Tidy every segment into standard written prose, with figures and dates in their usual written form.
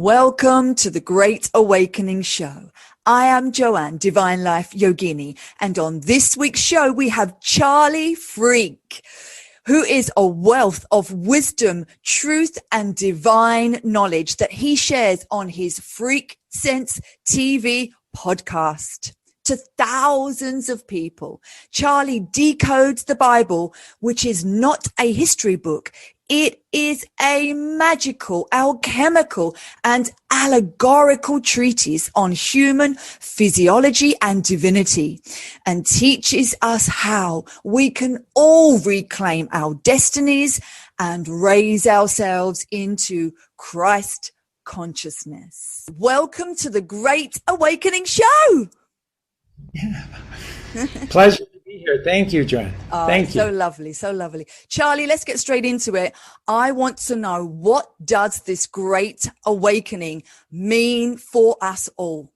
Welcome to the Great Awakening Show. I am Joanne-Divine Life Yogini, and on this week's show we have Charlie Freak, who is a wealth of wisdom, truth, and divine knowledge that he shares on his Freak Sense TV podcast to thousands of people. Charlie decodes the Bible, which is not a history book. It is a magical, alchemical, and allegorical treatise on human physiology and divinity, and teaches us how we can all reclaim our destinies and raise ourselves into Christ consciousness. Welcome to the Great Awakening Show. Yeah. Pleasure to be here. Thank you, Joanne. Thank you. So lovely, so lovely. Charlie, let's get straight into it. I want to know, what does this great awakening mean for us all?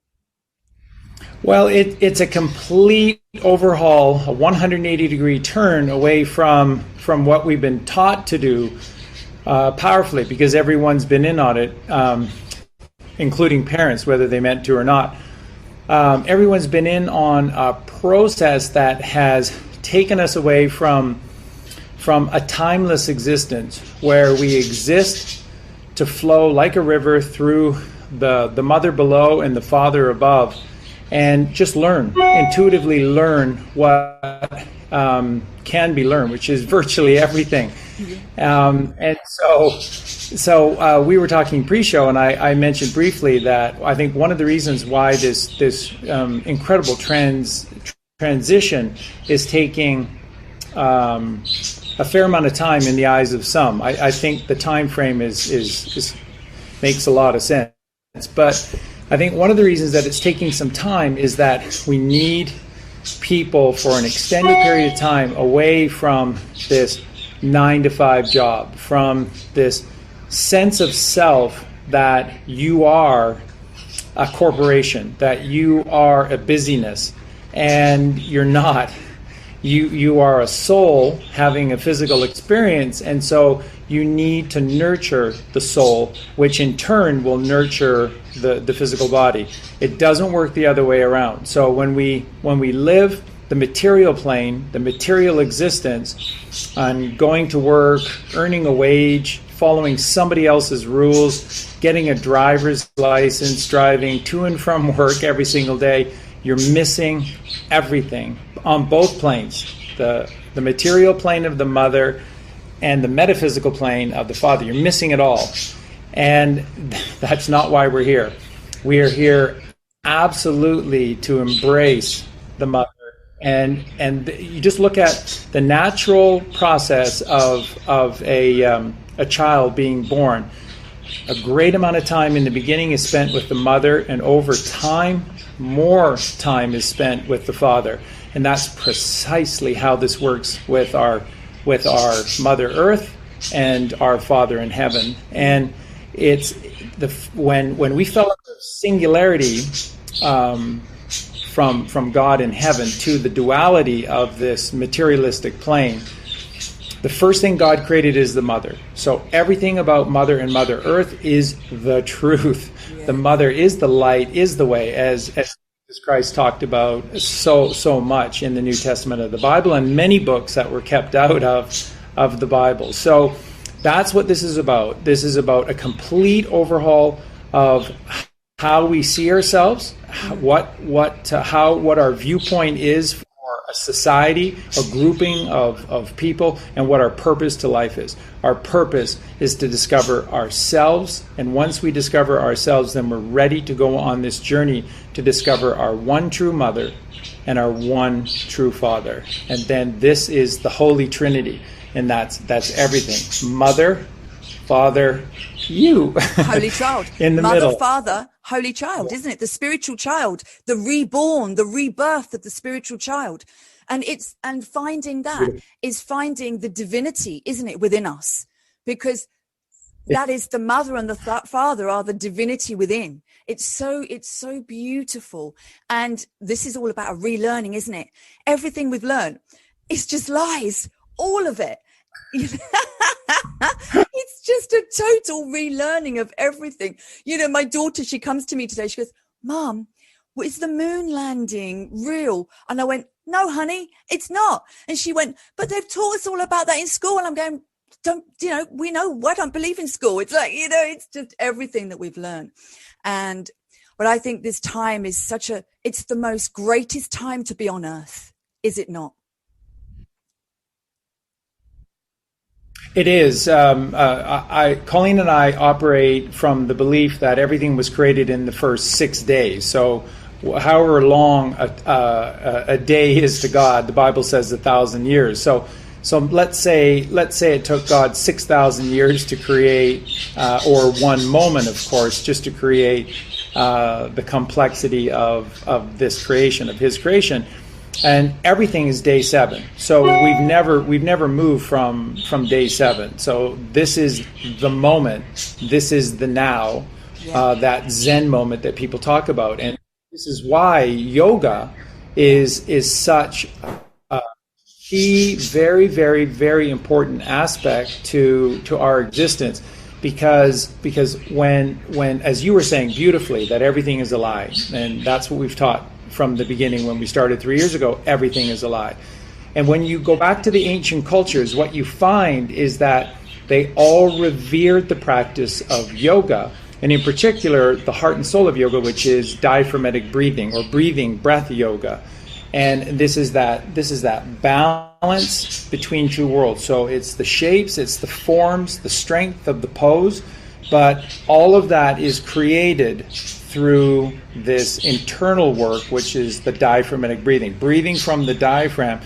Well, it's a complete overhaul, a 180-degree turn away from what we've been taught to do powerfully, because everyone's been in on it, including parents, whether they meant to or not. Everyone's been in on a process that has taken us away from a timeless existence where we exist to flow like a river through the mother below and the father above, and just intuitively learn what can be learned, which is virtually everything. And so we were talking pre-show, and I mentioned briefly that I think one of the reasons why this incredible transition is taking a fair amount of time in the eyes of some. I think the time frame is makes a lot of sense, but I think one of the reasons that it's taking some time is that we need people for an extended period of time away from this 9-to-5 job, from this sense of self that you are a corporation, that you are a busyness, and you're not. You are a soul having a physical experience, and so you need to nurture the soul, which in turn will nurture the physical body. It doesn't work the other way around. So when we live the material plane, the material existence, and going to work, earning a wage, following somebody else's rules, getting a driver's license, driving to and from work every single day, you're missing everything on both planes, the material plane of the mother and the metaphysical plane of the father. You're missing it all. And that's not why we're here. We are here absolutely to embrace the mother. And you just look at the natural process of a child being born. A great amount of time in the beginning is spent with the mother, and over time, more time is spent with the father. And that's precisely how this works with our Mother Earth and our Father in heaven. And it's when we fell into singularity from God in heaven to the duality of this materialistic plane, the first thing God created is the mother. So everything about Mother and Mother Earth is the truth. Yeah. The mother is the light, is the way, as Jesus Christ talked about so much in the New Testament of the Bible, and many books that were kept out of the Bible. So that's what this is about. This is about a complete overhaul of how we see ourselves, what our viewpoint is for a society, a grouping of people, and what our purpose to life is. Our purpose is to discover ourselves, and once we discover ourselves, then we're ready to go on this journey to discover our one true mother and our one true father. And then this is the Holy Trinity, and that's everything. Mother, Father, you. Holy Child. In the Mother, middle. Father, Holy Child, isn't it? The spiritual child, the reborn, the rebirth of the spiritual child. And finding that is finding the divinity, isn't it, within us? Because that is the mother and the father are the divinity within. It's so beautiful. And this is all about a relearning, isn't it? Everything we've learned, it's just lies, all of it. It's just a total relearning of everything. You know, my daughter, she comes to me today. She goes, Mom, is the moon landing real? And I went, no, honey, it's not. And she went, but they've taught us all about that in school. And I'm going, don't, you know, we know, I don't believe in school. It's like, you know, it's just everything that we've learned. But I think this time is it's the most greatest time to be on earth. Is it not? It is. Colleen and I operate from the belief that everything was created in the first 6 days. So however long a day is to God, the Bible says 1,000 years. So let's say it took God 6,000 years to create, or one moment, of course, just to create the complexity of this creation, of His creation. And everything is day 7. So we've never moved from day 7. So this is the moment. This is the now, that Zen moment that people talk about. And this is why yoga is such a key, very, very, very important aspect to our existence. Because when as you were saying beautifully, that everything is a lie, and that's what we've taught from the beginning when we started 3 years ago, everything is a lie. And when you go back to the ancient cultures, what you find is that they all revered the practice of yoga, and in particular, the heart and soul of yoga, which is diaphragmatic breathing, or breath yoga. And this is that balance between two worlds. So it's the shapes, it's the forms, the strength of the pose, but all of that is created through this internal work, which is the diaphragmatic breathing from the diaphragm,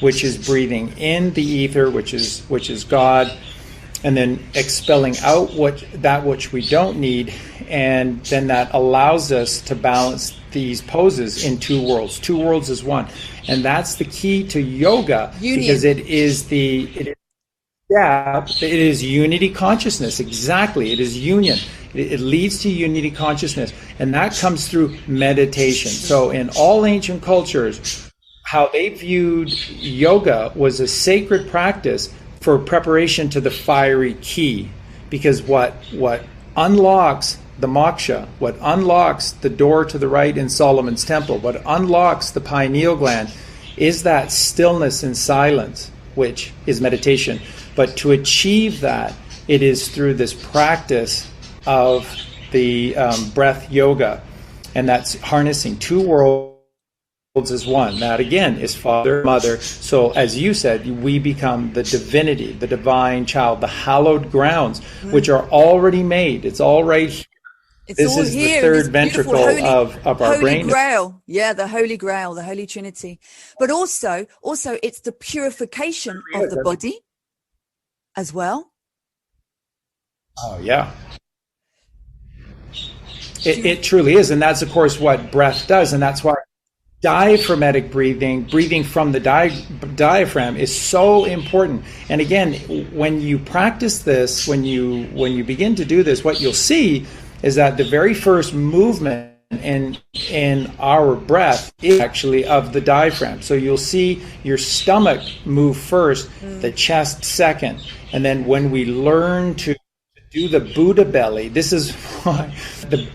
which is breathing in the ether, which is God, and then expelling out that which we don't need, and then that allows us to balance these poses in two worlds. Two worlds is one, and that's the key to yoga. Union. Because it is unity consciousness. Exactly, it is union. It leads to unity consciousness, and that comes through meditation. So in all ancient cultures, how they viewed yoga was a sacred practice for preparation to the fiery key, because what unlocks the moksha, what unlocks the door to the right in Solomon's temple, what unlocks the pineal gland is that stillness and silence, which is meditation. But to achieve that, it is through this practice of the breath yoga, and that's harnessing two worlds as one. That again is Father, Mother. So as you said, we become the divinity, the divine child, the hallowed grounds, which are already made. It's all right here. This is the third ventricle of our brain. Holy Grail. Yeah, the Holy Grail, the Holy Trinity. But also it's the purification of the body as well. Oh, yeah. It truly is. And that's, of course, what breath does. And that's why diaphragmatic breathing from the diaphragm is so important. And again, when you practice this, when you begin to do this, what you'll see is that the very first movement in our breath is actually of the diaphragm. So you'll see your stomach move first, the chest second. And then when we learn to do the Buddha belly, this is why the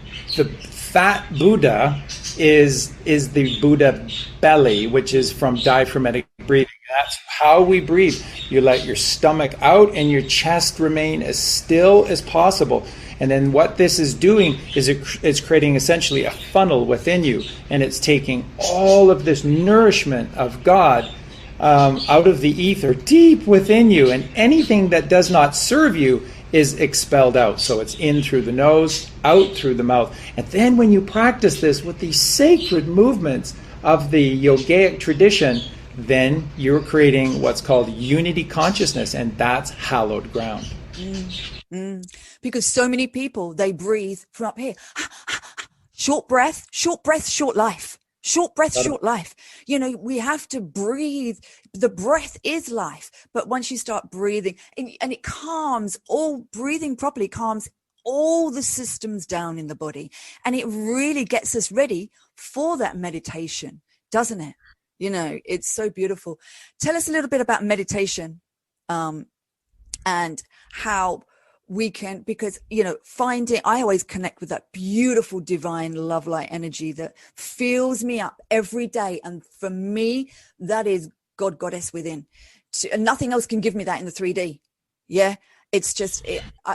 fat Buddha is the Buddha belly, which is from diaphragmatic breathing. That's how we breathe. You let your stomach out and your chest remain as still as possible. And then what this is doing is it's creating essentially a funnel within you, and it's taking all of this nourishment of God out of the ether deep within you, and anything that does not serve you is expelled out. So it's in through the nose, out through the mouth. And then when you practice this with these sacred movements of the yogic tradition, then you're creating what's called unity consciousness, and that's hallowed ground. Because so many people, they breathe from up here. Short breath, short life. Short breath, short life. You know, we have to breathe. The breath is life. But once you start breathing, and it calms, breathing properly calms all the systems down in the body. And it really gets us ready for that meditation, doesn't it? You know, it's so beautiful. Tell us a little bit about meditation, and how we can, because, you know, I always connect with that beautiful divine love light energy that fills me up every day. And for me, that is God, goddess within. And nothing else can give me that in the 3D. Yeah. It's just,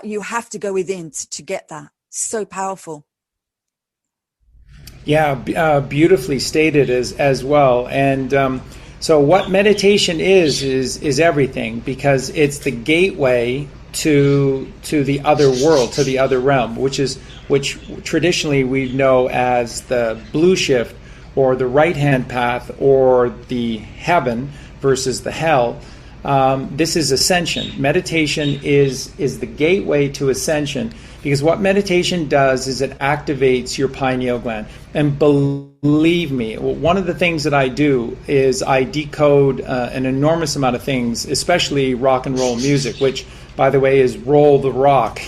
you have to go within to get that. So powerful. Yeah, beautifully stated as well. And so what meditation is everything, because it's the gateway to the other world, to the other realm, which traditionally we know as the blue shift, or the right hand path, or the heaven versus the hell. This is ascension. Meditation is the gateway to ascension, because what meditation does is it activates your pineal gland. And believe me, one of the things that I do is I decode an enormous amount of things, especially rock and roll music, which, by the way, is roll the rock.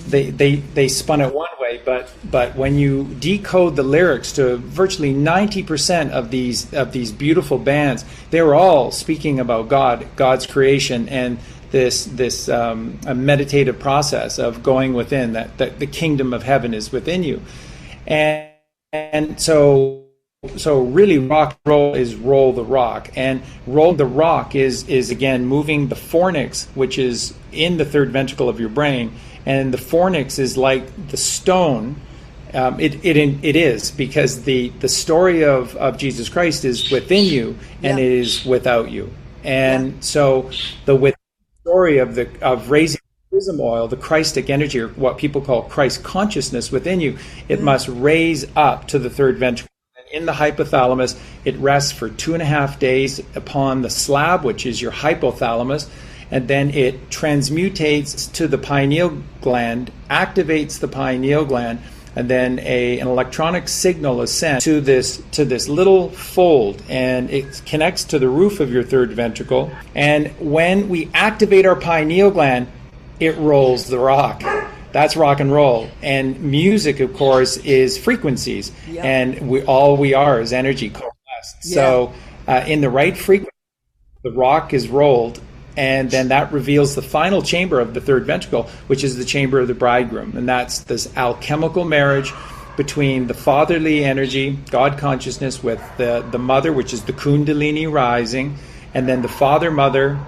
They spun it one way, but when you decode the lyrics to virtually 90% of these beautiful bands, they were all speaking about God's creation, and this a meditative process of going within, that the kingdom of heaven is within you. And so really rock and roll is roll the rock, and roll the rock is again moving the fornix, which is in the third ventricle of your brain. And the fornix is like the stone. It is, because the story of Jesus Christ is within you, and it is without you. And so the story of raising the prism oil, the Christic energy, or what people call Christ consciousness within you, it must raise up to the third ventricle. In the hypothalamus, it rests for 2.5 days upon the slab, which is your hypothalamus, and then it transmutates to the pineal gland, activates the pineal gland, and then an electronic signal is sent to this little fold, and it connects to the roof of your third ventricle. And when we activate our pineal gland, it rolls the rock. That's rock and roll. And music, of course, is frequencies, and we are is energy coalesced. So in the right frequency, the rock is rolled, and then that reveals the final chamber of the third ventricle, which is the chamber of the bridegroom. And that's this alchemical marriage between the fatherly energy, God consciousness, with the mother, which is the kundalini rising, and then the father-mother,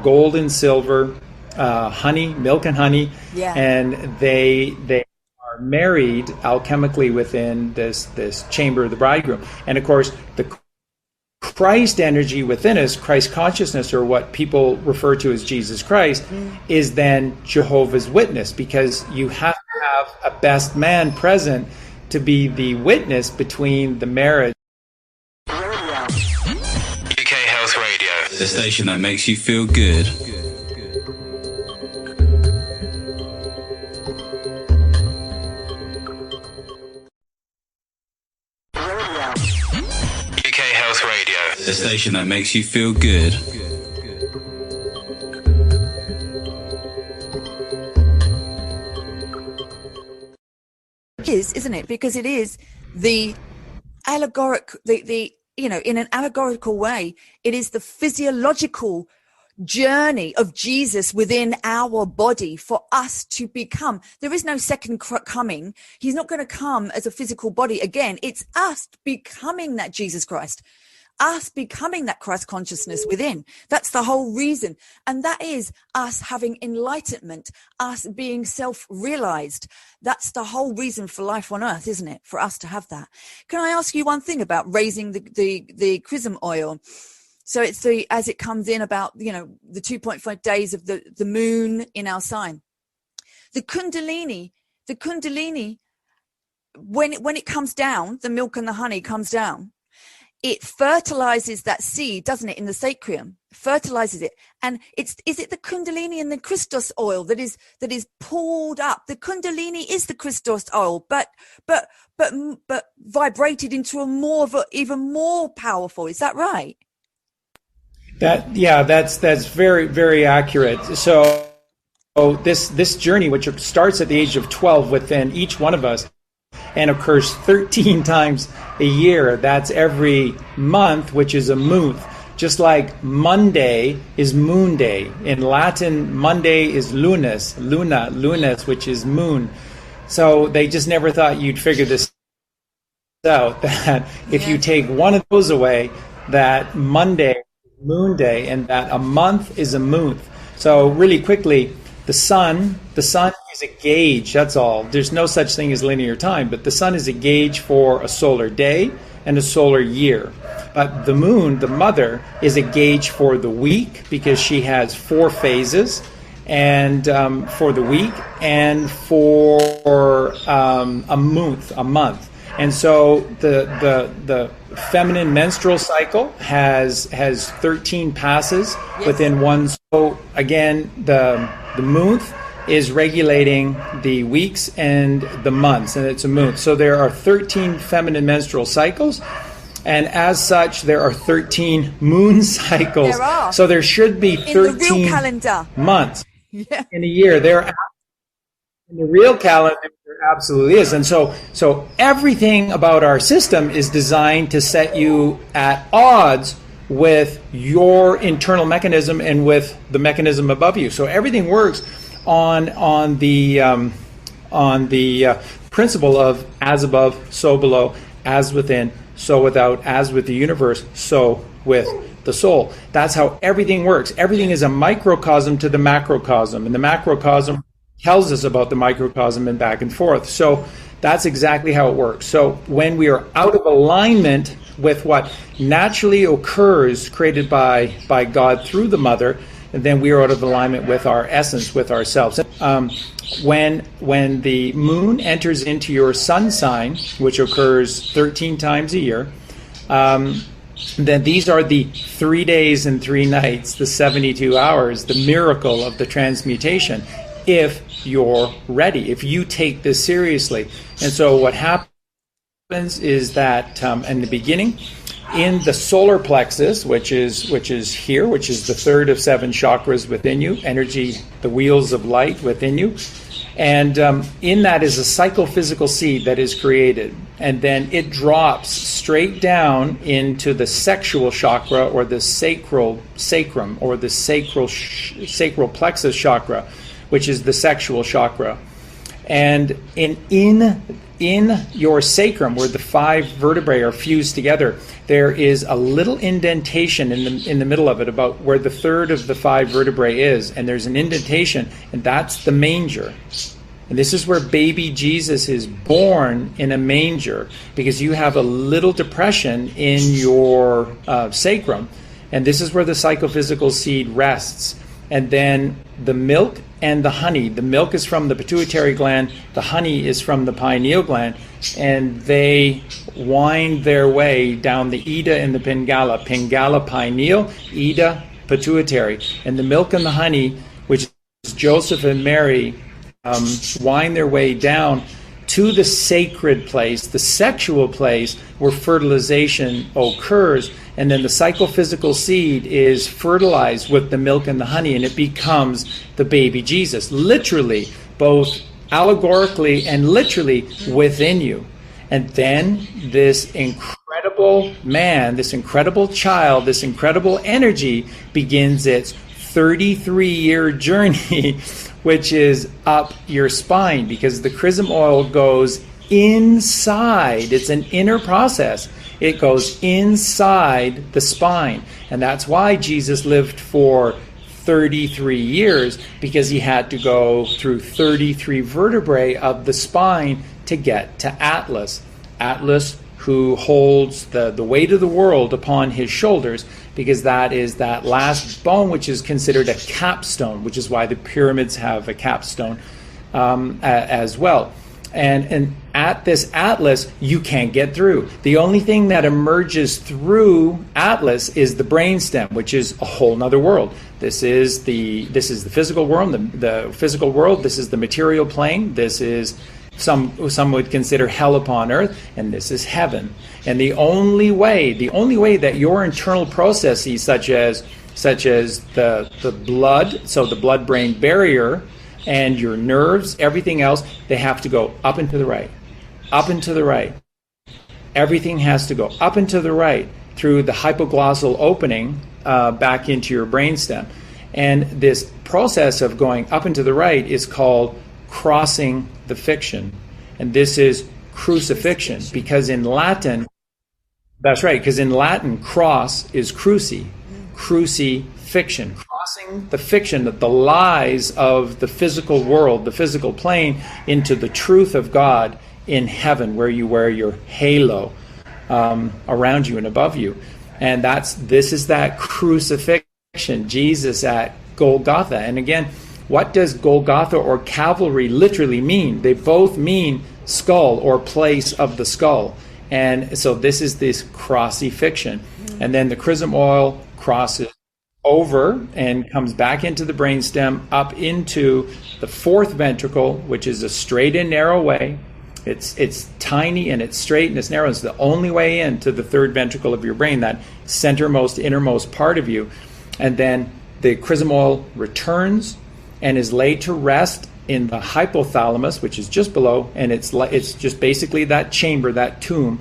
gold and silver, honey, milk and honey, and they are married alchemically within this chamber of the bridegroom. And of course, the Christ energy within us, Christ consciousness, or what people refer to as Jesus Christ, is then Jehovah's Witness, because you have to have a best man present to be the witness between the marriage. UK Health Radio, the station that makes you feel good. The station that makes you feel good. Isn't it? Because it is the allegoric, in an allegorical way, it is the physiological journey of Jesus within our body for us to become. There is no second coming. He's not going to come as a physical body again. It's us becoming that Jesus Christ. Us becoming that Christ consciousness within. That's the whole reason. And that is us having enlightenment, us being self-realized. That's the whole reason for life on earth, isn't it? For us to have that. Can I ask you one thing about raising the chrism oil? So it's as it comes in about, the 2.5 days of the moon in our sign. The Kundalini, when it comes down, the milk and the honey comes down, it fertilizes that seed, doesn't it, in the sacrum? Fertilizes it, and is it the Kundalini and the Christos oil that is pulled up? The Kundalini is the Christos oil, but vibrated into even more powerful. Is that right? That's very, very accurate. So this journey, which starts at the age of 12 within each one of us, and occurs 13 times a year. That's every month, which is a month. Just like Monday is moon day. In Latin, Monday is lunis, which is moon. So they just never thought you'd figure this out, that if you take one of those away, that Monday is moon day, and that a month is a month. So really quickly, the sun is a gauge, that's all. There's no such thing as linear time, but the sun is a gauge for a solar day and a solar year. But the moon, the mother, is a gauge for the week, because she has 4 phases, and for the week, and for a month. And so the feminine menstrual cycle has 13 passes within one. So again, the month is regulating the weeks and the months, and it's a month. So there are 13 feminine menstrual cycles. And as such, there are 13 moon cycles. There are. So there should be 13 in the real calendar months in a year. In the real calendar, there absolutely is. And so everything about our system is designed to set you at odds with your internal mechanism and with the mechanism above you. So everything works on the principle of as above, so below, as within, so without, as with the universe, so with the soul. That's how everything works. Everything is a microcosm to the macrocosm, and the macrocosm tells us about the microcosm and back and forth. So that's exactly how it works. So when we are out of alignment with what naturally occurs, created by God through the mother, and then we are out of alignment with our essence, with ourselves. When the moon enters into your sun sign, which occurs 13 times a year, then these are the 3 days and 3 nights, the 72 hours, the miracle of the transmutation, if you're ready, if you take this seriously. And so what happens is that in the beginning, in the solar plexus, which is here, which is the third of 7 chakras within you, energy, the wheels of light within you, and in that is a psychophysical seed that is created, and then it drops straight down into the sexual chakra, or the sacrum, or the sacral plexus chakra, which is the sexual chakra. And in your sacrum, where the 5 vertebrae are fused together, there is a little indentation in the middle of it, about where the third of the 5 vertebrae is, and there's an indentation, and that's the manger. And this is where baby Jesus is born, in a manger, because you have a little depression in your sacrum, and this is where the psychophysical seed rests. And then the milk and the honey. The milk is from the pituitary gland, the honey is from the pineal gland, and they wind their way down the Ida and the Pingala. Pingala, pineal, Ida, pituitary. And the milk and the honey, which is Joseph and Mary, wind their way down to the sacred place, the sexual place where fertilization occurs, and then the psychophysical seed is fertilized with the milk and the honey, and it becomes the baby Jesus, literally, both allegorically and literally within you. And then this incredible man, this incredible child, this incredible energy begins its 33-year journey, which is up your spine, because the chrism oil goes inside. It's an inner process. It goes inside the spine. And that's why Jesus lived for 33 years, because he had to go through 33 vertebrae of the spine to get to Atlas. Atlas, who holds the weight of the world upon his shoulders, because that is that last bone, which is considered a capstone, which is why the pyramids have a capstone as well. And at this Atlas, you can't get through. The only thing that emerges through Atlas is the brainstem, which is a whole nother world. This is the physical world, the physical world. This is the material plane. This is some would consider hell upon earth, and this is heaven. And the only way that your internal processes, such as the blood, so the blood-brain barrier, and your nerves, everything else, they have to go up and to the right, up and to the right. Everything has to go up and to the right through the hypoglossal opening back into your brainstem. And this process of going up and to the right is called crossing the fiction. And this is crucifixion, because in Latin, that's right, because in Latin, cross is crucifixion, crossing the fiction, the lies of the physical world, the physical plane, into the truth of God in heaven, where you wear your halo around you and above you. And this is that crucifixion, Jesus at Golgotha. And again, what does Golgotha or Calvary literally mean? They both mean skull or place of the skull. And so this is this crucifixion. And then the chrism oil crosses over and comes back into the brainstem, up into the fourth ventricle, which is a straight and narrow way. It's tiny and it's straight and it's narrow. It's the only way into the third ventricle of your brain, that centermost, innermost part of you. And then the chrism oil returns and is laid to rest in the hypothalamus, which is just below, and it's just basically that chamber, that tomb,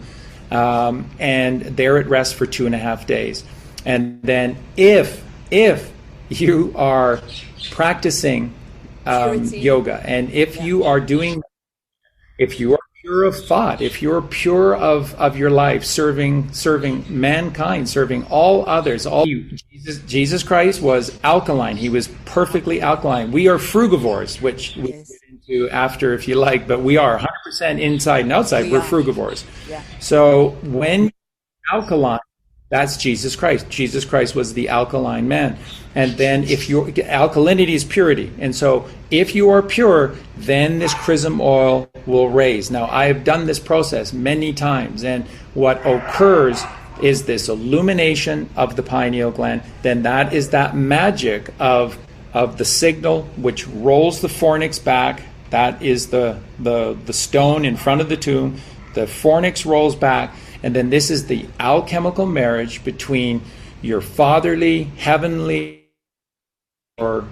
and there it rests for 2.5 days. And then if you are practicing yoga, and if you are doing, if you are pure of thought, if you're pure of your life, serving mankind, serving all others, Jesus Christ was alkaline. He was perfectly alkaline. We are frugivores, which we get into after if you like, but we are 100% inside and outside. We're frugivores. Yeah. So when alkaline, that's Jesus Christ. Jesus Christ was the alkaline man. And then alkalinity is purity. And so if you are pure, then this chrism oil will raise. Now, I have done this process many times, and what occurs is this illumination of the pineal gland. Then that is that magic of the signal which rolls the fornix back. That is the stone in front of the tomb. The fornix rolls back. And then this is the alchemical marriage between your fatherly, heavenly, or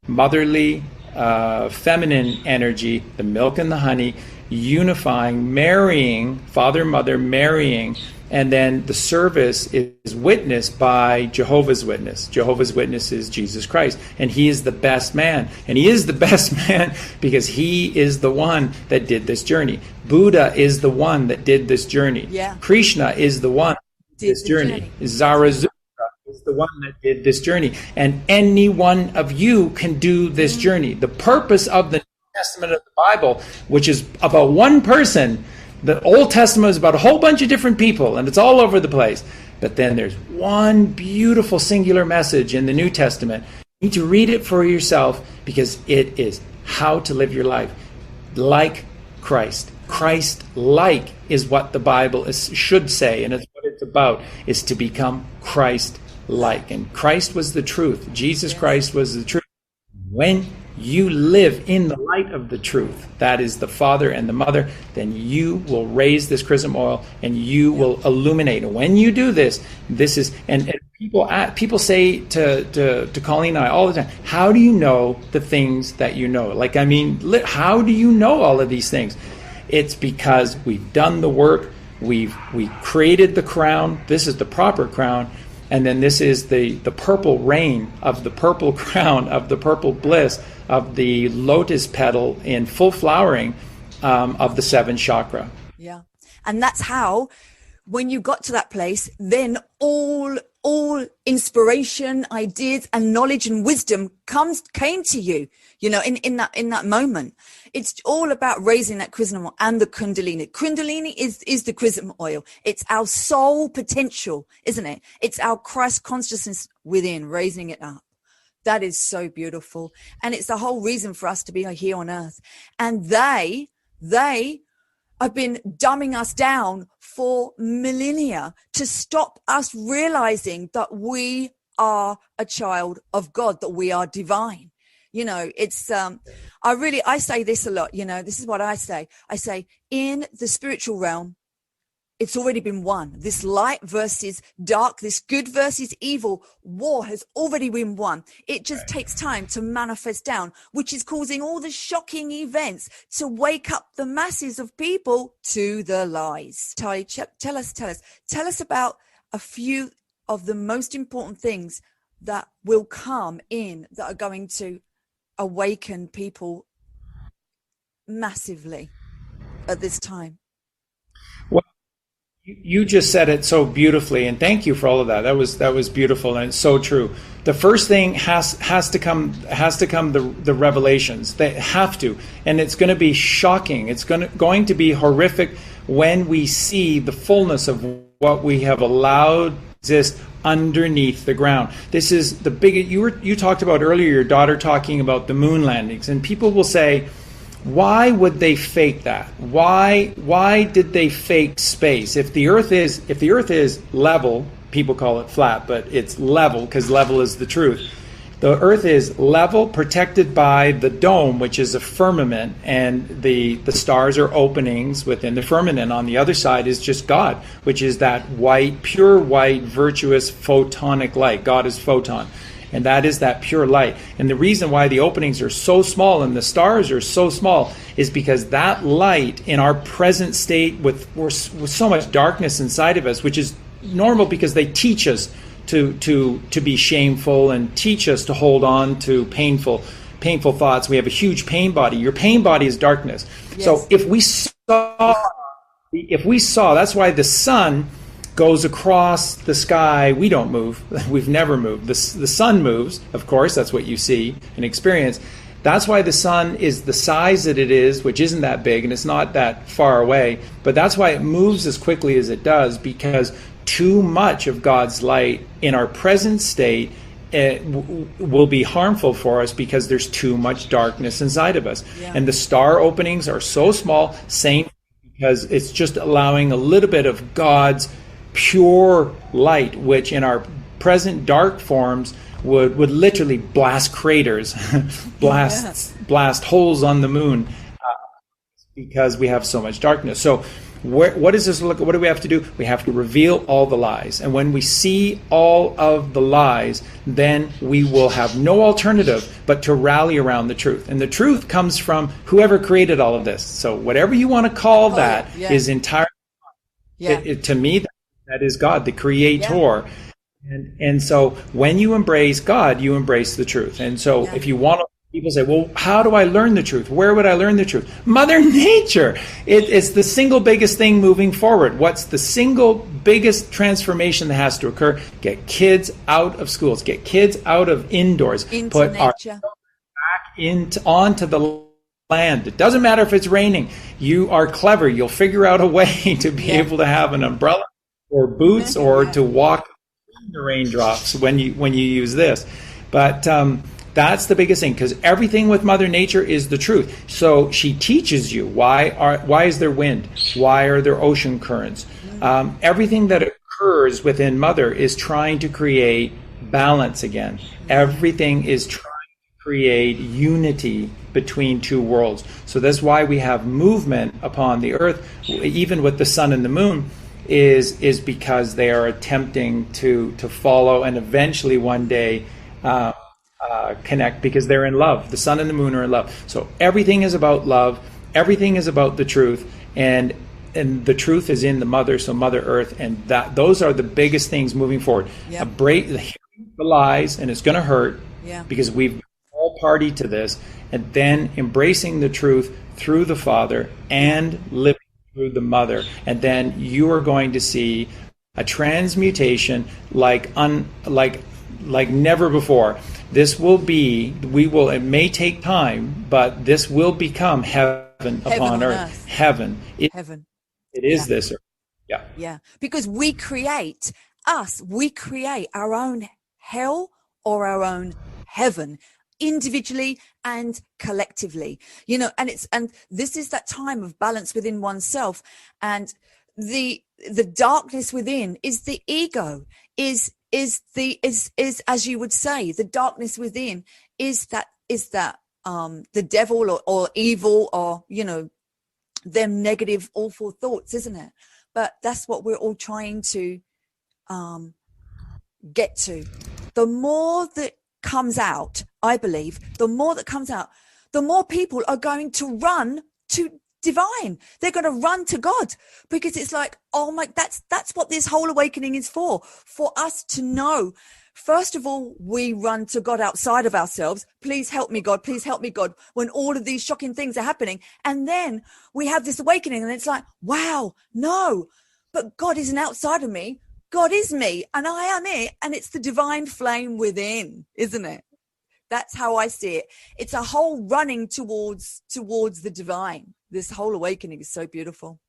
motherly, feminine energy, the milk and the honey, unifying, marrying, father, mother, marrying. And then the service is witnessed by Jehovah's Witness. Jehovah's Witness is Jesus Christ. And he is the best man. And he is the best man because he is the one that did this journey. Buddha is the one that did this journey. Yeah. Krishna is the one that did this journey. Zarathustra is the one that did this journey. And any one of you can do this journey. The purpose of the New Testament of the Bible, which is about one person. The Old Testament is about a whole bunch of different people, and it's all over the place. But then there's one beautiful singular message in the New Testament. You need to read it for yourself, because it is how to live your life like Christ. Christ-like is what the Bible should say, and it's what it's about, is to become Christ-like. And Christ was the truth. Jesus Christ was the truth. When you live in the light of the truth, that is the Father and the Mother, then you will raise this chrism oil and you will illuminate. And when you do this is, and people say to Colleen and I all the time, how do you know the things that you know? Like, I mean, how do you know all of these things? It's because we've done the work, we created the crown. This is the proper crown. And then this is the purple rain of the purple crown, of the purple bliss, of the lotus petal in full flowering of the 7th chakra. Yeah. And that's how, when you got to that place, then all inspiration, ideas and knowledge and wisdom came to you, in that moment. It's all about raising that chrism oil and the kundalini. Kundalini is the chrism oil. It's our soul potential, isn't it? It's our Christ consciousness within, raising it up. That is so beautiful. And it's the whole reason for us to be here on earth. And they have been dumbing us down for millennia to stop us realizing that we are a child of God, that we are divine. It's, I say this a lot, this is what I say. I say, in the spiritual realm, it's already been won. This light versus dark, this good versus evil war has already been won. It just takes time to manifest down, which is causing all the shocking events to wake up the masses of people to the lies. Charlie, tell us about a few of the most important things that will come in that are going to awaken people massively at this time. Well, you just said it so beautifully, and thank you for all of that. That was beautiful, and it's so true. The first thing has to come the revelations. They have to, and it's going to be shocking. It's going to be horrific when we see the fullness of what we have allowed exist underneath the ground. This is the big. You talked about earlier your daughter talking about the moon landings, and people will say, why would they fake that? Why did they fake space? If the earth is level, people call it flat, but it's level because level is the truth. The earth is level, protected by the dome, which is a firmament, and the stars are openings within the firmament. On the other side is just God, which is that white, pure white, virtuous photonic light. God is photon. And that is that pure light. And the reason why the openings are so small and the stars are so small is because that light in our present state with so much darkness inside of us, which is normal because they teach us to be shameful and teach us to hold on to painful thoughts. We have a huge pain body. Your pain body is darkness. Yes. So if we saw, that's why the sun goes across the sky. We don't move. We've never moved. The sun moves, of course. That's what you see and experience. That's why the sun is the size that it is, which isn't that big, and it's not that far away. But that's why it moves as quickly as it does, because too much of God's light in our present state will be harmful for us because there's too much darkness inside of us. Yeah. And the star openings are so small, same, because it's just allowing a little bit of God's pure light, which in our present dark forms would literally blast craters, blast holes on the moon, because we have so much darkness. So what does this look? What do we have to do? We have to reveal all the lies. And when we see all of the lies, then we will have no alternative but to rally around the truth. And the truth comes from whoever created all of this. So whatever you want to call is entirely, to me, that is God, the creator. Yeah. And so when you embrace God, you embrace the truth. And so if you want to, people say, well, how do I learn the truth? Where would I learn the truth? Mother Nature. It's the single biggest thing moving forward. What's the single biggest transformation that has to occur? Get kids out of schools. Get kids out of indoors. Put our children back onto the land. It doesn't matter if it's raining. You are clever. You'll figure out a way to be able to have an umbrella or boots or to walk in the raindrops when you use this. But that's the biggest thing, because everything with Mother Nature is the truth. So she teaches you why is there wind? Why are there ocean currents? Everything that occurs within Mother is trying to create balance again. Everything is trying to create unity between two worlds. So that's why we have movement upon the earth, even with the sun and the moon, is because they are attempting to follow and eventually one day connect, because they're in love. The sun and the moon are in love. So everything is about love. Everything is about the truth, and the truth is in the Mother, so Mother Earth, and those are the biggest things moving forward. Break the lies, and it's going to hurt because we've all party to this, and then embracing the truth through the Father and living through the Mother, and then you are going to see a transmutation like never before. This will be, it may take time, but this will become heaven upon earth. Heaven. It is this earth. Yeah. Yeah. Because we create our own hell or our own heaven, individually and collectively, and this is that time of balance within oneself. And the darkness within is the ego, is as you would say, the darkness within is that the devil or evil, or them negative awful thoughts, isn't it? But that's what we're all trying to get to. The more that comes out, I believe, the more that comes out, the more people are going to run to divine. They're going to run to God, because it's like, oh my, that's what this whole awakening is for us to know. First of all, we run to God outside of ourselves. Please help me, God. Please help me, God. When all of these shocking things are happening. And then we have this awakening, and it's like, wow, no, but God isn't outside of me. God is me, and I am it. And it's the divine flame within, isn't it? That's how I see it. It's a whole running towards the divine. This whole awakening is so beautiful.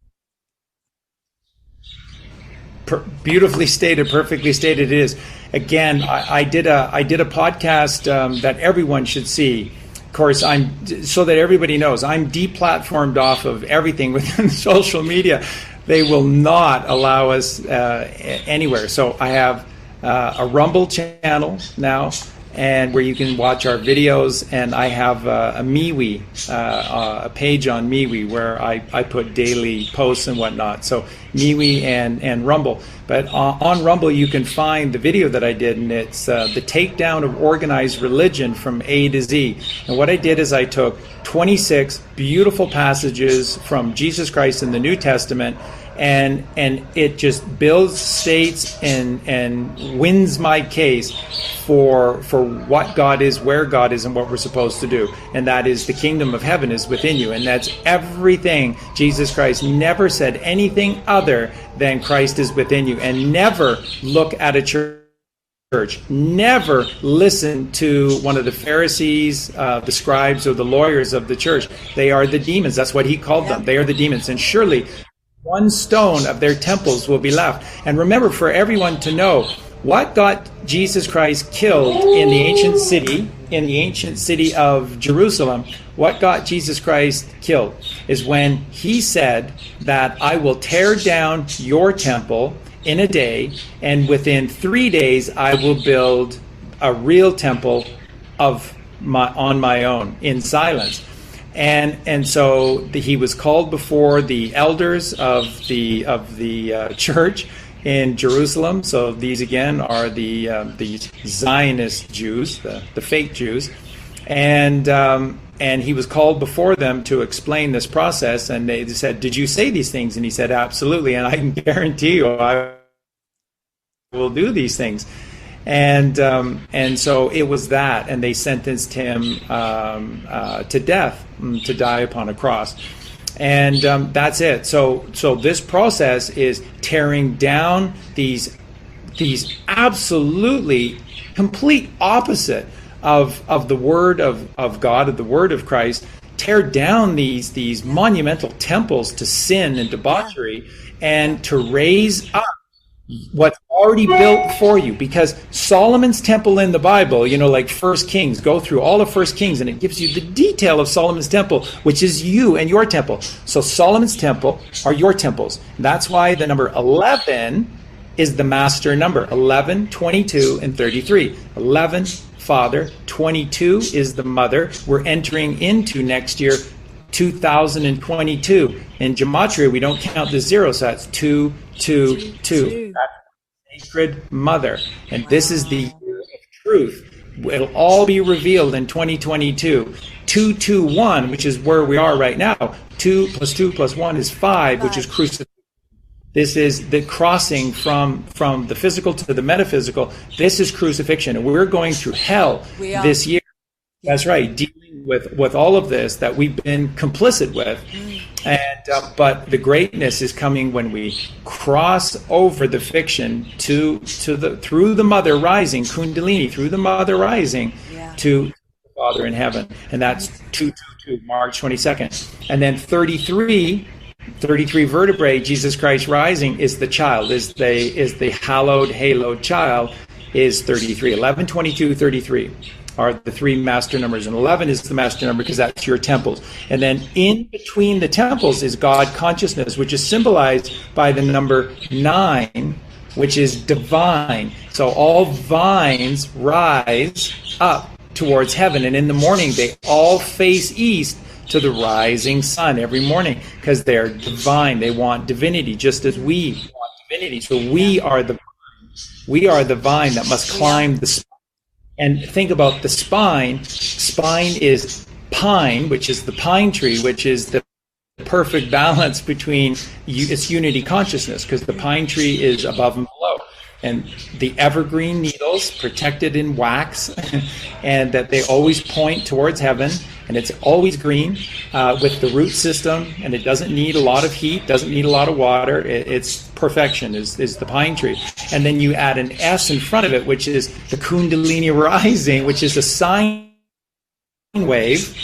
Beautifully stated, perfectly stated it is. Again, I did a podcast that everyone should see. Of course, so that everybody knows, I'm deplatformed off of everything within social media. They will not allow us anywhere. So I have a Rumble channel now, and where you can watch our videos, and I have a MeWe, a page on MeWe where I put daily posts and whatnot. So MeWe and Rumble. But on Rumble you can find the video that I did, and it's the takedown of organized religion from A to Z. And what I did is I took 26 beautiful passages from Jesus Christ in the New Testament, and it just builds, states, and wins my case for what God is, where God is, and what we're supposed to do. And that is, the kingdom of heaven is within you. And that's everything. Jesus Christ never said anything other than Christ is within you. And never look at a church. Never listen to one of the Pharisees, the scribes, or the lawyers of the church. They are the demons. That's what he called them. They are the demons. And surely one stone of their temples will be left. And remember, for everyone to know, what got Jesus Christ killed in the ancient city of Jerusalem, what got Jesus Christ killed is when he said that I will tear down your temple in a day, and within 3 days I will build a real temple on my own in silence. And so he was called before the elders of the church in Jerusalem. So these again are the Zionist Jews, the fake Jews, and he was called before them to explain this process. And they said, "Did you say these things?" And he said, "Absolutely, and I can guarantee you, I will do these things." And so it was that, and they sentenced him to death, to die upon a cross. And that's it. So this process is tearing down these absolutely complete opposite of the word of God, of the word of Christ. Tear down these monumental temples to sin and debauchery, and to raise up what's already built for you. Because Solomon's temple in the Bible, like First Kings, go through all of First Kings, and it gives you the detail of Solomon's temple, which is you and your temple. So Solomon's temple are your temples. That's why the number 11 is the master number. 11, 22, and 33. 11, Father. 22 is the Mother. We're entering into next year 2022. In Gematria, we don't count the zero, so that's 2, 2, 2. That's Sacred Mother. And this is the year of truth. It'll all be revealed in 2022. 221, which is where we are right now. 2 plus 2 plus 1 is 5, which is crucifixion. This is the crossing from the physical to the metaphysical. This is crucifixion. And we're going through hell this year. That's right, dealing with all of this that we've been complicit with. And but the greatness is coming when we cross over the fiction through the Mother rising, Kundalini, through the Mother rising to the Father in heaven. And that's 222, March 22nd. And then 33 vertebrae, Jesus Christ rising, is the child, is the haloed child, is 33. 11, 22, 33 are the three master numbers, and 11 is the master number because that's your temples. And then in between the temples is God consciousness, which is symbolized by the number 9, which is divine. So all vines rise up towards heaven, and in the morning they all face east to the rising sun every morning because they're divine. They want divinity just as we want divinity. So we are the vine that must climb the spine. And think about the spine. Spine is pine, which is the pine tree, which is the perfect balance between its unity consciousness, because the pine tree is above and below. And the evergreen needles protected in wax, and that they always point towards heaven, and it's always green with the root system, and it doesn't need a lot of heat, doesn't need a lot of water. It's perfection is the pine tree. And then you add an S in front of it, which is the Kundalini rising, which is a sine wave,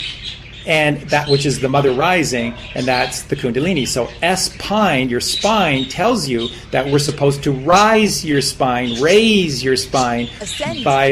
and that which is the mother rising, and that's the Kundalini. So S pine, your spine, tells you that we're supposed to rise your spine, raise your spine, ascend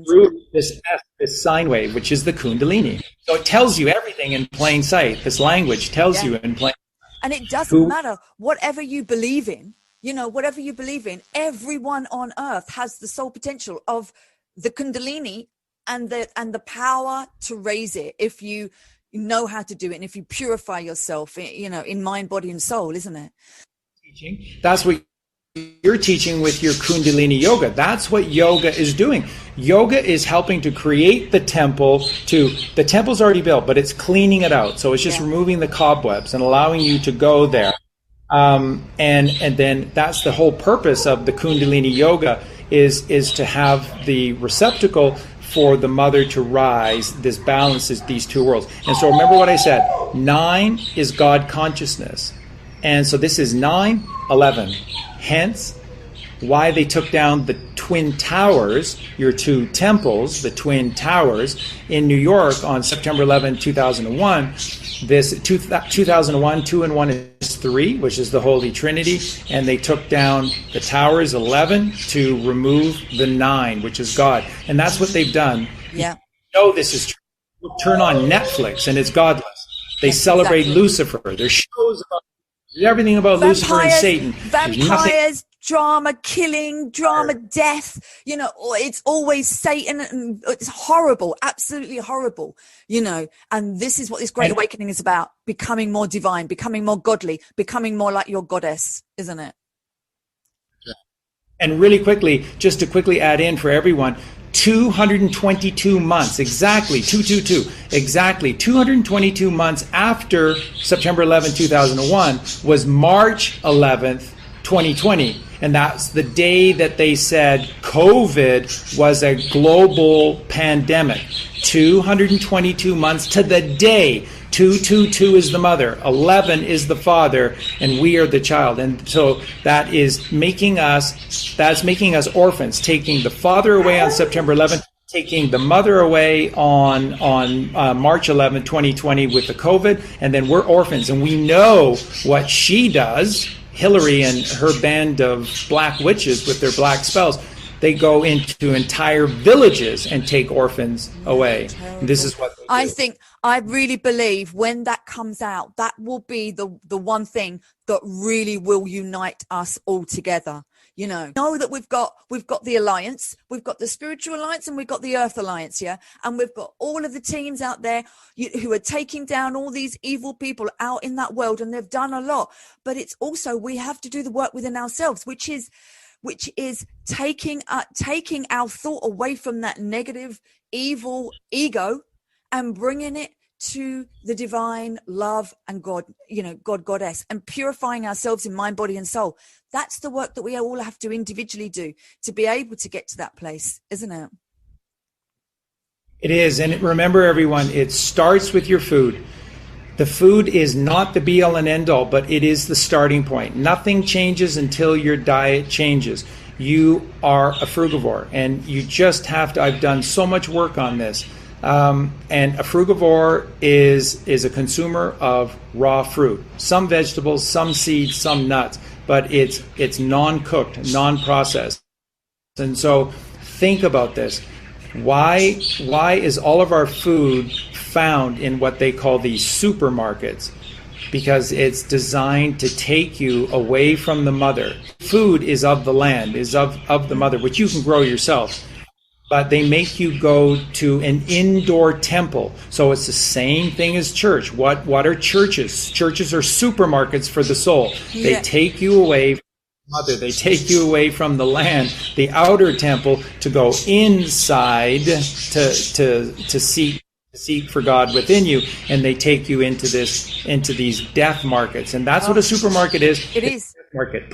through this S, this sine wave, which is the Kundalini. So it tells you everything in plain sight. This language tells you in plain sight. And it doesn't matter whatever you believe in. Whatever you believe in, everyone on earth has the soul potential of the Kundalini and the power to raise it if you know how to do it, and if you purify yourself, in mind, body, and soul, isn't it? That's what you're teaching with your Kundalini yoga. That's what yoga is doing. Yoga is helping to create the temple. The temple's already built, but it's cleaning it out. So it's just removing the cobwebs and allowing you to go there. And then that's the whole purpose of the Kundalini yoga is to have the receptacle for the mother to rise. This balances these two worlds. And so remember what I said, 9 is God consciousness. And so this is 9, 11. Hence, why they took down the Twin Towers, your two temples, the Twin Towers, in New York on September 11, 2001. This 2001, 2 and 1 is 3, which is the Holy Trinity. And they took down the towers, 11, to remove the 9, which is God. And that's what they've done. Yeah. This is true. Turn on Netflix and it's godless. They celebrate Lucifer. There's shows about everything about Lucifer and Satan. Vampires, drama, killing, drama, death. It's always Satan, and it's horrible, absolutely horrible. And this is what this Great Awakening is about: becoming more divine, becoming more godly, becoming more like your goddess, isn't it? And really quickly, just to quickly add in for everyone, 222 months, exactly 222 months after September 11, 2001 was March 11th, 2020. And that's the day that they said COVID was a global pandemic. 222 months to the day. 222 is the mother, 11 is the father, and we are the child. And so that's making us orphans, taking the father away on September 11th, taking the mother away on March 11, 2020 with the COVID, and then we're orphans. And we know what she does, Hillary and her band of black witches with their black spells. They go into entire villages and take orphans away. This is what they do. I really believe when that comes out, that will be the one thing that really will unite us all together. Know that we've got the alliance, we've got the spiritual alliance, and we've got the earth alliance, and we've got all of the teams out there who are taking down all these evil people out in that world, and they've done a lot. But it's also, we have to do the work within ourselves, which is taking our thought away from that negative, evil ego and bringing it to the divine love and God, goddess, and purifying ourselves in mind, body, and soul. That's the work that we all have to individually do to be able to get to that place, isn't it? It is. And remember, everyone, it starts with your food. The food is not the be all and end all, but it is the starting point. Nothing changes until your diet changes. You are a frugivore, and you just have to, I've done so much work on this. And a frugivore is a consumer of raw fruit, some vegetables, some seeds, some nuts, but it's non-cooked, non-processed. And so think about this. Why is all of our food found in what they call these supermarkets? Because it's designed to take you away from the mother. Food is of the land, is of the mother, which you can grow yourself. but they make you go to an indoor temple. So it's the same thing as church. What are churches? Churches are supermarkets for the soul. They take you away from Mother. They take you away from the land, the outer temple, to go inside to seek for God within you, and they take you into these death markets. And that's what a supermarket is. It is. Market.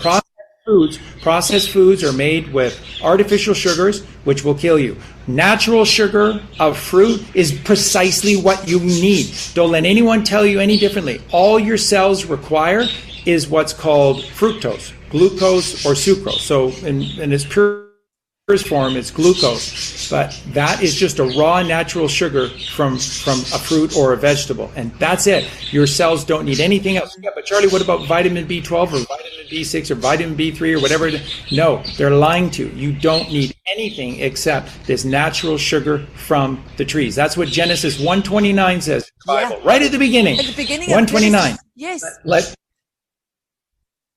Processed foods are made with artificial sugars, which will kill you. Natural sugar of fruit is precisely what you need. Don't let anyone tell you any differently. All your cells require is what's called fructose, glucose, or sucrose. So in its purest form, it's glucose. But that is just a raw natural sugar from a fruit or a vegetable. And that's it. Your cells don't need anything else. Yeah, but Charlie, what about vitamin B12 or vitamin B6 or vitamin B3 or whatever? No, they're lying to you. You don't need anything except this natural sugar from the trees. That's what Genesis 1:29 says in the Bible. Right at the beginning. At the beginning 1:29. Yes.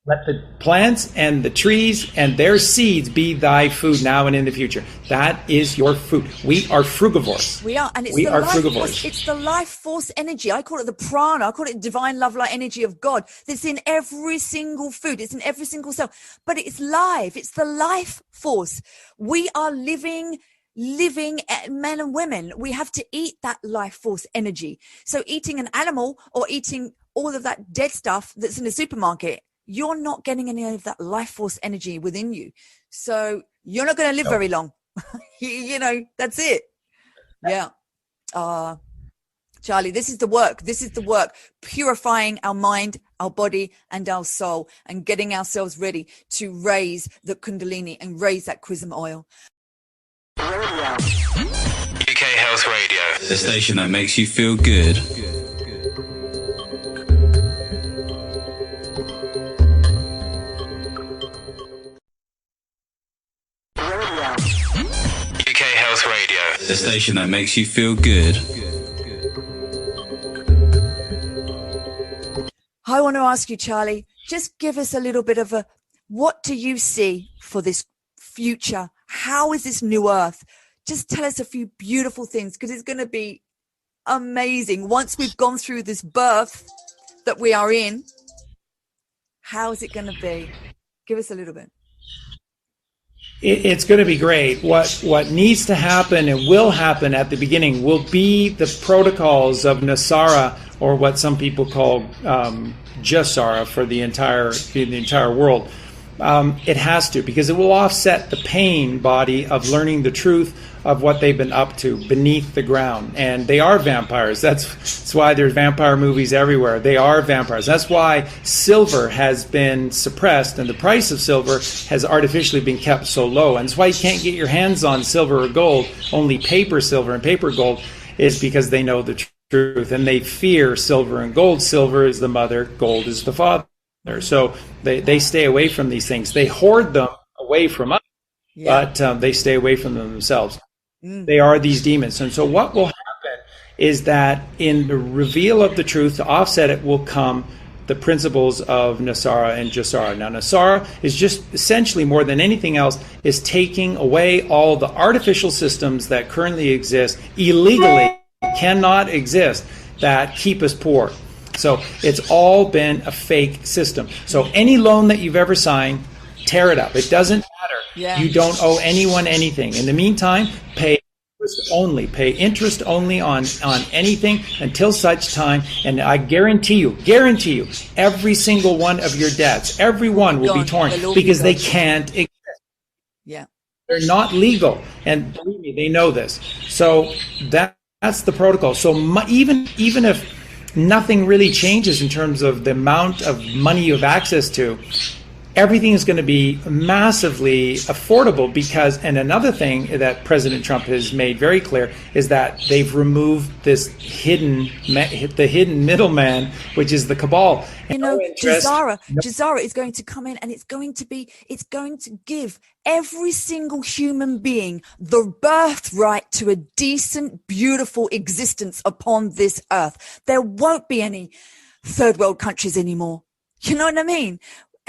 Let the plants and the trees and their seeds be thy food now and in the future. That is your food. We are frugivores. We are, and it's it's the life force energy. I call it the prana. I call it divine love light energy of God. That's in every single food. It's in every single cell. But it's live. It's the life force. We are living men and women. We have to eat that life force energy. So eating an animal or eating all of that dead stuff that's in the supermarket, you're not getting any of that life force energy within you. So you're not going to live very long. That's it. Yeah. Charlie, this is the work. This is the work. Purifying our mind, our body, and our soul, and getting ourselves ready to raise the Kundalini and raise that Chrism oil. UK Health Radio, the station that makes you feel good. UK Health Radio, the station that makes you feel good. I want to ask you, Charlie, just give us a little bit of what do you see for this future? How is this new earth? Just tell us a few beautiful things, because it's going to be amazing. Once we've gone through this birth that we are in, how is it going to be? Give us a little bit. It's going to be great. What needs to happen and will happen at the beginning will be the protocols of Nasara, or what some people call Jasara, for the entire world. It has to, because it will offset the pain body of learning the truth of what they've been up to beneath the ground. And they are vampires. That's why there's vampire movies everywhere. They are vampires. That's why silver has been suppressed, and the price of silver has artificially been kept so low. And that's why you can't get your hands on silver or gold. Only paper silver and paper gold, is because they know the truth, and they fear silver and gold. Silver is the mother, gold is the father. So they stay away from these things. They hoard them away from us, but they stay away from them themselves. They are these demons. And so what will happen is that in the reveal of the truth, to offset it, will come the principles of Nasara and Jasara. Now, Nasara is just essentially, more than anything else, is taking away all the artificial systems that currently exist, illegally cannot exist, that keep us poor. So it's all been a fake system. So any loan that you've ever signed, tear it up. It doesn't matter. Yeah. You don't owe anyone anything. In the meantime, pay interest only on anything until such time. And I guarantee you, every single one of your debts, every one will be torn, because they can't exist. Yeah. They're not legal. And believe me, they know this. So that's the protocol. So even if nothing really changes in terms of the amount of money you have access to, everything is going to be massively affordable, because, and another thing that President Trump has made very clear is that they've removed this hidden middleman, which is the cabal. Jasara is going to come in, and it's going to give every single human being the birthright to a decent, beautiful existence upon this earth. There won't be any third world countries anymore. You know what I mean?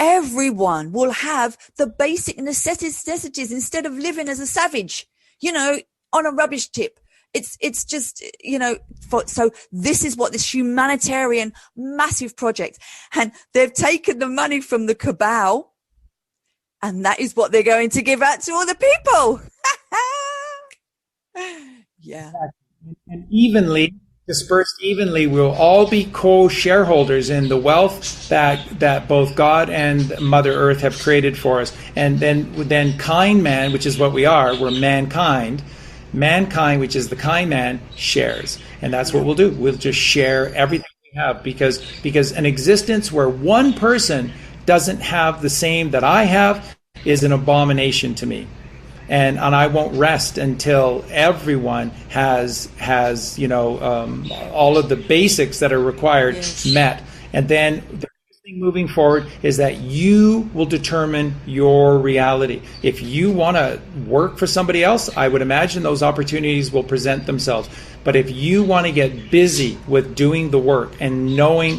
Everyone will have the basic necessities instead of living as a savage. on a rubbish tip. It's just, so this is what this humanitarian massive project, and they've taken the money from the cabal, and that is what they're going to give out to all the people. Yeah. And evenly, dispersed evenly, we'll all be co-shareholders in the wealth that both God and Mother Earth have created for us. And then kind man, which is what we are, we're mankind, which is the kind man, shares. And that's what we'll do. We'll just share everything we have, because an existence where one person doesn't have the same that I have is an abomination to me. And I won't rest until everyone has all of the basics that are required met. And then the thing moving forward is that you will determine your reality. If you want to work for somebody else, I would imagine those opportunities will present themselves. But if you want to get busy with doing the work and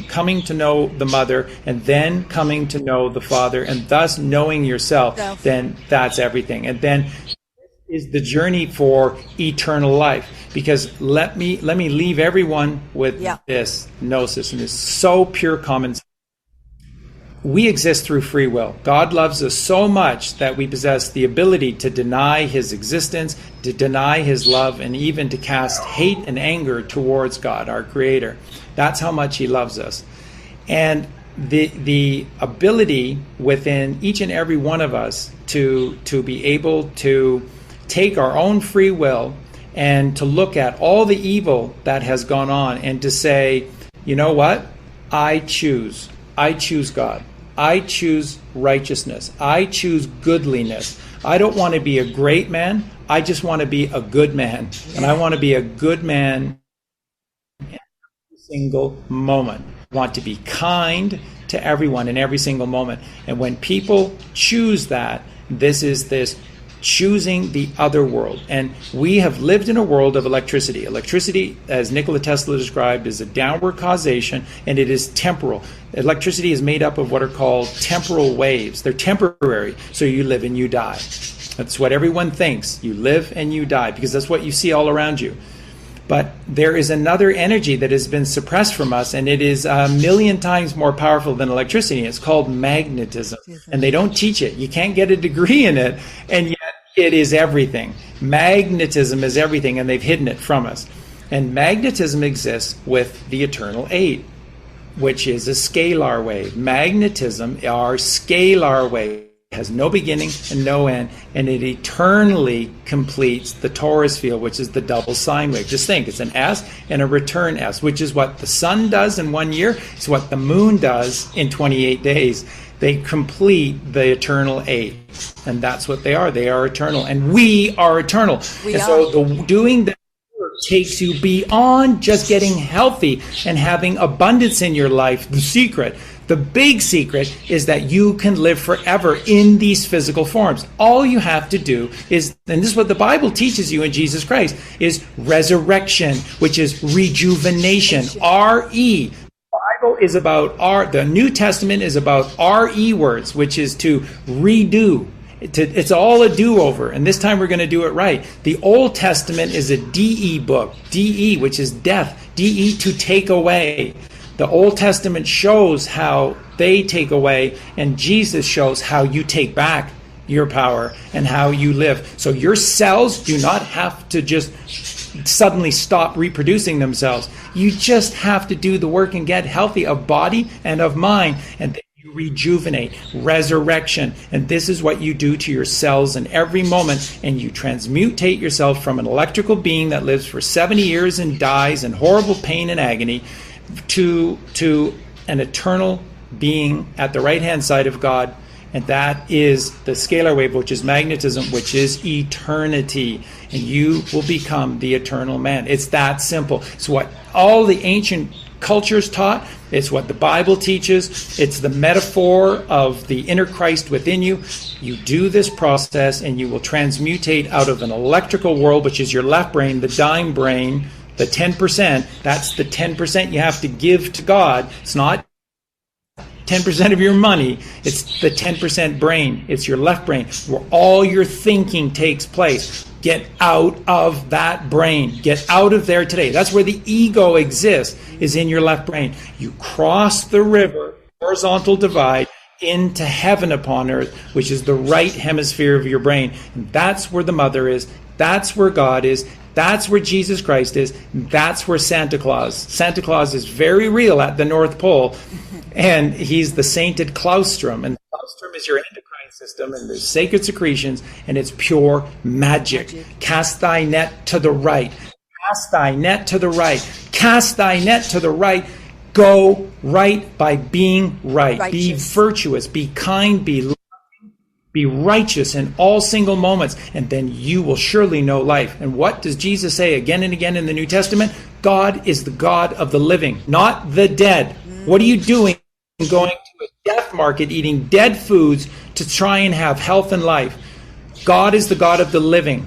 coming to know the Mother, and then coming to know the Father, and thus knowing yourself, then that's everything. And then is the journey for eternal life. Because let me leave everyone with this gnosis, and it's so pure common sense. We exist through free will. God loves us so much that we possess the ability to deny his existence, to deny his love, and even to cast hate and anger towards God, our Creator. That's how much he loves us. And the ability within each and every one of us to be able to take our own free will and to look at all the evil that has gone on and to say, you know what? I choose God. I choose righteousness. I choose goodliness. I don't want to be a great man. I just want to be a good man. And I want to be a good man in every single moment. I want to be kind to everyone in every single moment. And when people choose that, this is this choosing the other world. And we have lived in a world of electricity. Electricity, as Nikola Tesla described, is a downward causation, and it is temporal. Electricity is made up of what are called temporal waves. They're temporary, so you live and you die. That's what everyone thinks. You live and you die, because that's what you see all around you. But there is another energy that has been suppressed from us, and it is 1,000,000 times more powerful than electricity. It's called magnetism, and they don't teach it. You can't get a degree in it, and yet it is everything. Magnetism is everything, and they've hidden it from us. And magnetism exists with the eternal 8, which is a scalar wave. Magnetism, our scalar wave, has no beginning and no end, and it eternally completes the torus field, which is the double sine wave. Just think, it's an S and a return S, which is what the sun does in 1 year. It's what the moon does in 28 days. They complete the eternal 8, and that's what they are. They are eternal, and we are eternal. So doing that work takes you beyond just getting healthy and having abundance in your life. The big secret is that you can live forever in these physical forms. All you have to do is, and this is what the Bible teaches you in Jesus Christ, is resurrection, which is rejuvenation, R-E. The Bible is about the New Testament is about R-E words, which is to redo. It's all a do-over, and this time we're going to do it right. The Old Testament is a D-E book, D-E, which is death, D-E, to take away. The Old Testament shows how they take away, and Jesus shows how you take back your power and how you live. So your cells do not have to just suddenly stop reproducing themselves. You just have to do the work and get healthy of body and of mind, and then you rejuvenate, resurrection. And this is what you do to your cells in every moment, and you transmutate yourself from an electrical being that lives for 70 years and dies in horrible pain and agony to an eternal being at the right-hand side of God, and that is the scalar wave, which is magnetism, which is eternity, and you will become the eternal man. It's that simple. It's what all the ancient cultures taught. It's what the Bible teaches. It's the metaphor of the inner Christ within you. You do this process, and you will transmutate out of an electrical world, which is your left brain, the dime brain, the 10%, that's the 10% you have to give to God. It's not 10% of your money. It's the 10% brain. It's your left brain where all your thinking takes place. Get out of that brain. Get out of there today. That's where the ego exists, is in your left brain. You cross the river, horizontal divide, into heaven upon earth, which is the right hemisphere of your brain. And that's where the mother is. That's where God is. That's where Jesus Christ is. That's where Santa Claus. Santa Claus is very real at the North Pole, and he's the sainted Claustrum. And the Claustrum is your endocrine system, and there's sacred secretions, and it's pure magic. Cast thy net to the right. Cast thy net to the right. Cast thy net to the right. Go right by being right. Righteous. Be virtuous. Be kind. Be loving. Be righteous in all single moments, and then you will surely know life. And what does Jesus say again and again in the New Testament? God is the God of the living, not the dead. What are you doing going to a death market, eating dead foods to try and have health and life? God is the God of the living.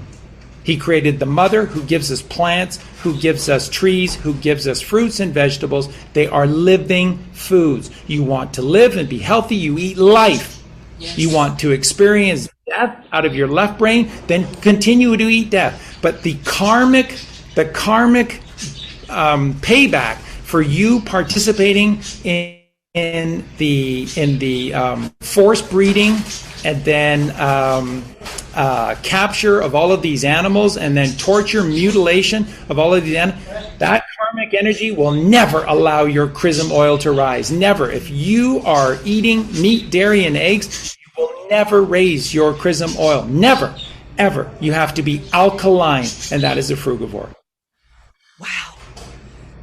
He created the mother who gives us plants, who gives us trees, who gives us fruits and vegetables. They are living foods. You want to live and be healthy, you eat life. Yes. You want to experience death out of your left brain, then continue to eat death. But the karmic payback for you participating in the forced breeding and then capture of all of these animals and then torture, mutilation of all of these animals, that karmic energy will never allow your chrism oil to rise. Never. If you are eating meat, dairy, and eggs, you will never raise your chrism oil. Never, ever. You have to be alkaline, and that is a frugivore. Wow.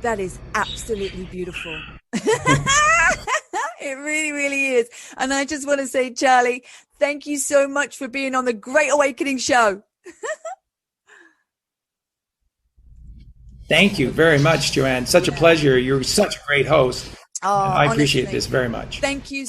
That is absolutely beautiful. It really, really is. And I just want to say, Charlie, thank you so much for being on the Great Awakening Show. Thank you very much, Joanne. Such a pleasure. You're such a great host. Oh, I appreciate honestly, this very much. Thank you.